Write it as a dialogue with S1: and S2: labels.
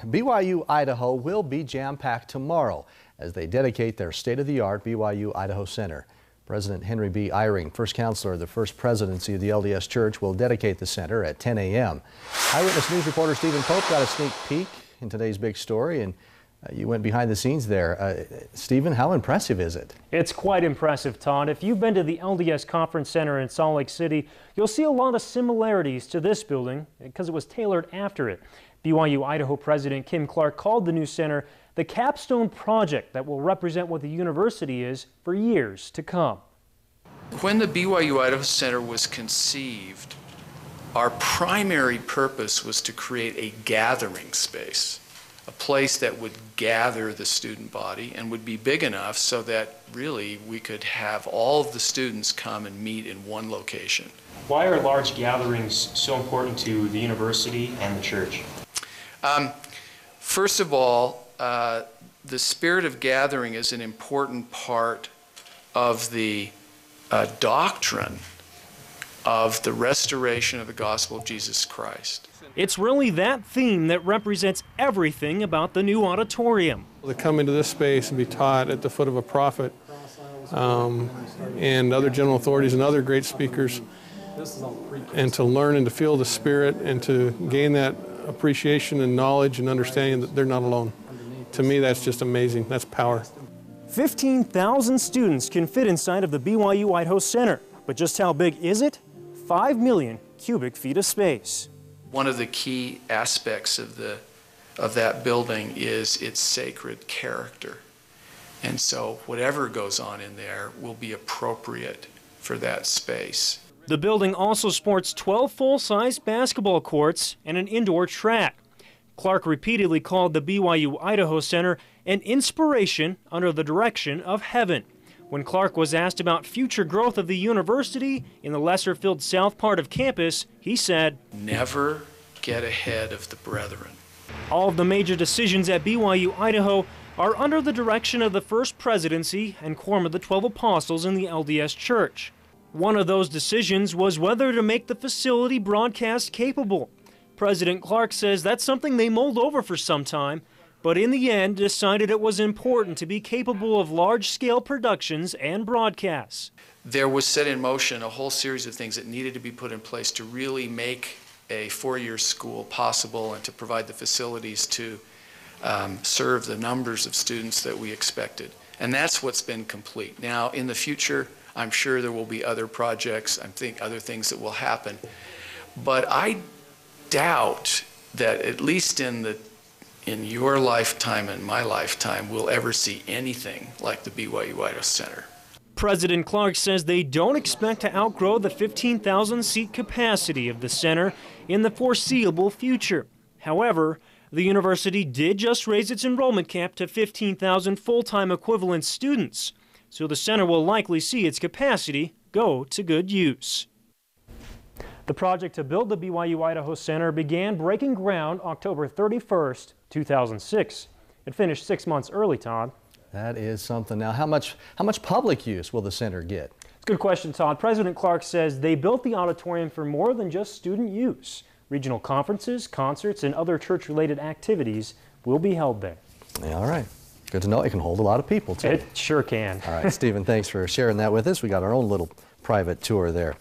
S1: right. BYU-Idaho will be jam-packed tomorrow as they dedicate their state-of-the-art BYU-Idaho Center. President Henry B. Eyring, first counselor of the First Presidency of the LDS Church, will dedicate the center at 10 a.m. Eyewitness News reporter Stephen Pope got a sneak peek in today's big story, and you went behind the scenes there. Stephen, how impressive is it? It's quite impressive, Todd. If you've been to the LDS Conference Center in Salt Lake City, you'll see a lot of similarities to this building because it was tailored after it. BYU-Idaho President Kim Clark called the new center the capstone project that will represent what the university is for years to come.
S2: When the BYU-Idaho Center was conceived, our primary purpose was to create a gathering space, a place that would gather the student body and would be big enough so that really we could have all of the students come and meet in one location.
S3: Why are large gatherings so important to the university and the church?
S2: First of all, the spirit of gathering is an important part of the doctrine of the restoration of the gospel of Jesus Christ.
S3: It's really that theme that represents everything about the new auditorium.
S4: To come into this space and be taught at the foot of a prophet and other general authorities and other great speakers, and to learn and to feel the Spirit and to gain that appreciation and knowledge and understanding that they're not alone. To me, that's just amazing. That's power.
S3: 15,000 students can fit inside of the BYU-Idaho Center. But just how big is it? 5 million cubic feet of space.
S2: One of the key aspects of that building is its sacred character. And so whatever goes on in there will be appropriate for that space.
S3: The building also sports 12 full-size basketball courts and an indoor track. Clark repeatedly called the BYU-Idaho Center an inspiration under the direction of heaven. When Clark was asked about future growth of the university in the lesser-filled south part of campus, he said,
S2: "Never get ahead of the brethren."
S3: All of the major decisions at BYU-Idaho are under the direction of the First Presidency and Quorum of the 12 Apostles in the LDS Church. One of those decisions was whether to make the facility broadcast capable. President Clark says that's something they mulled over for some time, but in the end decided it was important to be capable of large-scale productions and broadcasts.
S2: There was set in motion a whole series of things that needed to be put in place to really make a four-year school possible and to provide the facilities to serve the numbers of students that we expected. And that's what's been complete. Now, in the future, I'm sure there will be other projects, other things that will happen. But I doubt that at least in your lifetime and my lifetime, we'll ever see anything like the BYU-Idaho Center.
S3: President Clark says they don't expect to outgrow the 15,000-seat capacity of the center in the foreseeable future. However, the university did just raise its enrollment cap to 15,000 full-time equivalent students, so the center will likely see its capacity go to good use. The project to build the BYU-Idaho Center began breaking ground October 31st, 2006. It finished 6 months early, Todd.
S1: That is something. Now, how much public use will the center get?
S3: It's a good question, Todd. President Clark says they built the auditorium for more than just student use. Regional conferences, concerts, and other church-related activities will be held there.
S1: Yeah, all right. Good to know. It can hold a lot of people, too.
S3: It sure can.
S1: All right, Stephen, thanks for sharing that with us. We got our own little private tour there.